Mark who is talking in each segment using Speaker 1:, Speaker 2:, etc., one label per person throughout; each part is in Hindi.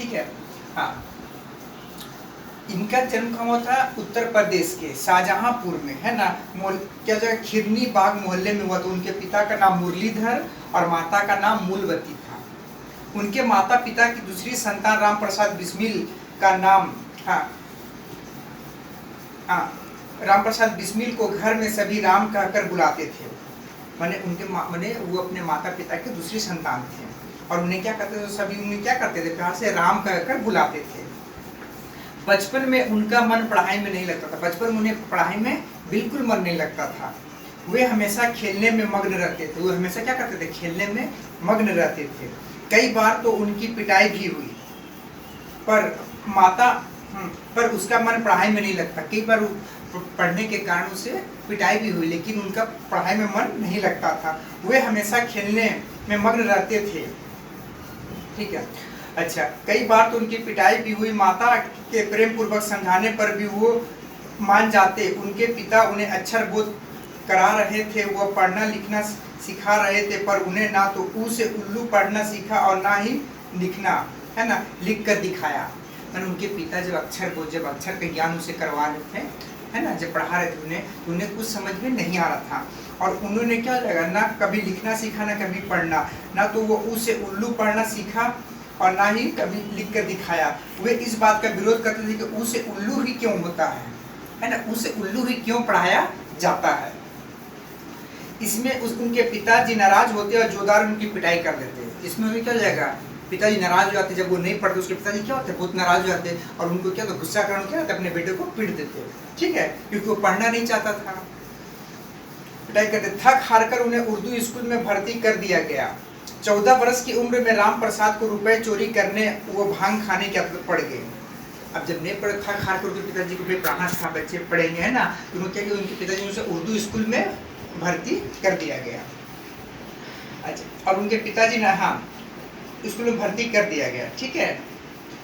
Speaker 1: ठीक है। हाँ, इनका जन्म कहाँ हुआ था? उत्तर प्रदेश के शाहजहांपुर में, है ना। क्या जगह खिरनी बाग मोहल्ले में हुआ। तो उनके पिता का नाम मुरलीधर और माता का नाम मूलवती था। उनके माता पिता की दूसरी संतान राम प्रसाद बिस्मिल का नाम, हाँ हाँ, राम प्रसाद बिस्मिल को घर में सभी राम कहकर बुलाते थे। माने माने वो अपने माता पिता के दूसरी संतान थे और उन्हें क्या करते थे, सभी उन्हें क्या करते थे, प्यार से राम कहकर बुलाते थे। बचपन में उनका मन पढ़ाई में नहीं लगता था। बचपन में उन्हें पढ़ाई में बिल्कुल मन नहीं लगता था। वे हमेशा खेलने में मग्न रहते थे। वो हमेशा क्या करते थे? खेलने में मग्न रहते थे। कई बार तो उनकी पिटाई भी हुई, पर उसका मन पढ़ाई में नहीं लगता। कई बार पढ़ने के कारण उसे पिटाई भी हुई, लेकिन उनका पढ़ाई में मन नहीं लगता था। वे हमेशा खेलने में मग्न रहते थे। ठीक है। अच्छा, कई बार तो उनकी पिटाई भी हुई। माता के प्रेम पूर्वक समझाने पर भी वो मान जाते। उनके पिता उन्हें अक्षर बोध करा रहे थे, वो पढ़ना लिखना सिखा रहे थे, पर उन्हें ना तो ऊ से उल्लू पढ़ना सीखा और ना ही लिखना, है ना, लिख कर दिखाया। मैंने उनके पिता जब अक्षर का ज्ञान उसे करवा रहे थे, है ना, जब पढ़ा रहे थे उन्हें कुछ समझ में नहीं आ रहा था। और उन्होंने क्या लगा, ना कभी लिखना सीखा ना कभी पढ़ना, ना तो वो ऊ से उल्लू पढ़ना सीखा और ना ही कभी लिख कर दिखाया। वे इस बात का विरोध करते थे कि ऊ से उल्लू ही क्यों होता है ना, ऊ से उल्लू ही क्यों पढ़ाया जाता है। इसमें उनके पिताजी नाराज होते और जोरदार उनकी पिटाई कर देते। इसमें भी क्या हो जाएगा, पिताजी नाराज हो जाते। जब वो नहीं पढ़ते उसके पिताजी क्या होते, बहुत नाराज हो जाते और उनको क्या होता, गुस्सा करना क्या होता, अपने बेटे को पीट देते। ठीक है, क्योंकि वो पढ़ना नहीं चाहता था, पिटाई करते। थक हार कर उन्हें उर्दू स्कूल में भर्ती कर दिया गया। 14 वर्ष की उम्र में राम प्रसाद को रुपए चोरी करने वो भांग खाने की आदत पड़ गई। अब जब नहीं पढ़ थक हार कर उनके पिताजी को भी पढ़ाना था, बच्चे पढ़ेंगे, है ना, तो उन्होंने क्या किया, उनके पिताजी ने उसे उर्दू स्कूल में भर्ती कर दिया गया। अच्छा, और उनके पिताजी ने, हाँ, स्कूल में भर्ती कर दिया गया। ठीक है।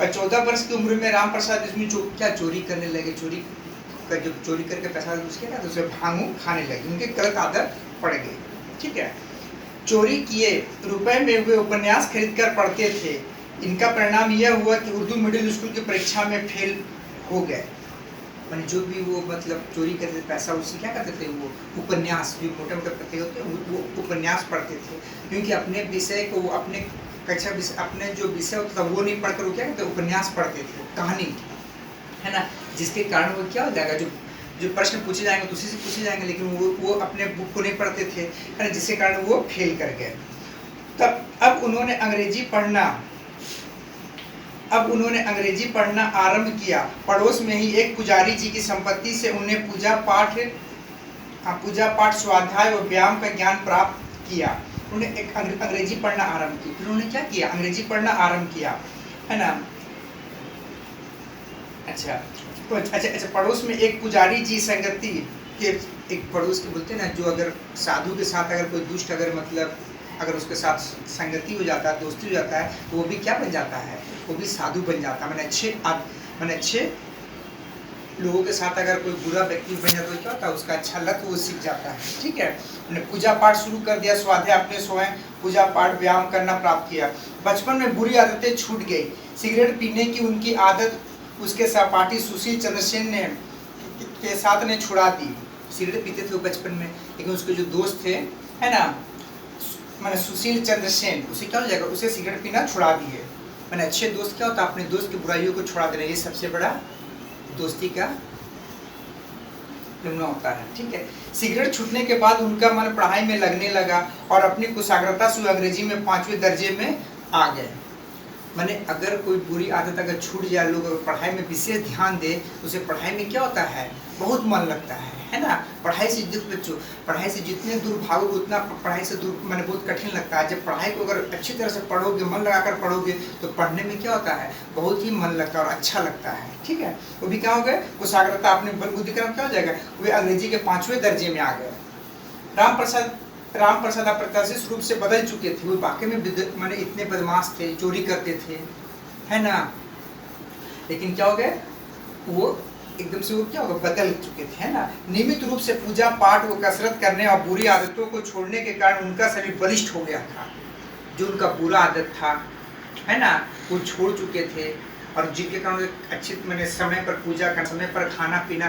Speaker 1: और 14 वर्ष की उम्र में राम प्रसाद इसमें क्या चोरी करने लगे। जब चोरी करके पैसा उसके ना, तो उसे भांगू खाने लगे। उनके गलत आदत पड़ गई। ठीक है। चोरी किए रुपए में वे उपन्यास खरीद कर पढ़ते थे। इनका परिणाम यह हुआ कि उर्दू मिडिल स्कूल की परीक्षा में फेल हो गए। मैंने जो भी वो मतलब चोरी करते थे पैसा, उससे क्या करते थे, वो उपन्यास जो मोटे मोटे पढ़ते होते वो उपन्यास पढ़ते थे। क्योंकि अपने विषय को, अपने कक्षा विषय, अपने जो विषय होता था वो नहीं पढ़कर वो क्या करते, उपन्यास पढ़ते थे, कहानी, है ना, जिसके कारण वो क्या हो जाएगा, जो प्रश्न पूछे जाएंगे तो उसी से पूछे जाएंगे, लेकिन वो अपने बुक को नहीं पढ़ते थे, है ना, जिसके कारण वो फेल कर गए। तब अब उन्होंने अंग्रेजी पढ़ना आरंभ किया। पड़ोस में ही एक पुजारी जी की संपत्ति से उन्हें पूजा पाठ स्वाध्याय और व्यायाम का ज्ञान प्राप्त किया। उन्होंने एक अंग्रेजी पढ़ना आरंभ की। फिर उन्होंने क्या किया, अंग्रेजी पढ़ना आरंभ किया, है ना। अच्छा, तो अच्छा, पड़ोस में एक पुजारी जी संगति के, एक पड़ोस के बोलते हैं ना, जो अगर साधु के साथ अगर कोई दुष्ट अगर उसके साथ संगति हो जाता है, दोस्ती हो जाता है, तो वो भी क्या बन जाता है, वो भी साधु बन जाता है। मैंने अच्छे लोगों के साथ अगर कोई बुरा व्यक्ति बन जाता है तो क्या होता है, उसका अच्छा लत वो सीख जाता है। ठीक है। उन्होंने पूजा पाठ शुरू कर दिया, स्वाध्याय अपने स्वयं पूजा पाठ व्यायाम करना प्राप्त किया। बचपन में बुरी आदतें छूट गई। सिगरेट पीने की उनकी आदत उसके सहपाठी सुशील चंद्र सेन के साथ ने छुड़ा दी। सिगरेट पीते थे वो बचपन में, लेकिन उसके जो दोस्त थे, है ना, मैंने सुशील चंद्र सेन, उसे क्या हो जाएगा, उसे सिगरेट पीना छुड़ा दिए। मैंने अच्छे दोस्त क्या होता है, अपने दोस्त की बुराइयों को छुड़ा देना, ये सबसे बड़ा दोस्ती का नमूना होता है। ठीक है। सिगरेट छूटने के बाद उनका मन पढ़ाई में लगने लगा और अपनी कुशाग्रता से अंग्रेजी में 5वें दर्जे में आ गए। मैंने अगर कोई बुरी आदत अगर छूट जाए, लोग अगर पढ़ाई में विशेष ध्यान दे, तो उसे पढ़ाई में क्या होता है, बहुत मन लगता है ना। पढ़ाई से जितने दूर भागोगे उतना पढ़ाई से दूर मैंने बहुत कठिन लगता है। जब पढ़ाई को अगर अच्छी तरह से पढ़ोगे, मन लगाकर पढ़ोगे, तो पढ़ने में क्या होता है, बहुत ही मन लगता है और अच्छा लगता है। ठीक है। वो भी क्या हो गए, कुशाग्रता, अपने बुद्धि का क्या हो जाएगा, वे अंग्रेजी के 5वें दर्जे में आ गए। राम प्रसाद अप्रत्याशित रूप से बदल चुके थे। वो वाकई में मैंने इतने बदमाश थे, चोरी करते थे, है ना, लेकिन क्या हो गए, वो एकदम से वो क्या होगा, बदल चुके थे, है ना। नियमित रूप से पूजा पाठ व कसरत करने और बुरी आदतों को छोड़ने के कारण उनका शरीर बलिष्ठ हो गया था। जो उनका बुरा आदत था, है ना, वो छोड़ चुके थे, और जिनके कारण अच्छे मैंने समय पर पूजा करना, समय पर खाना पीना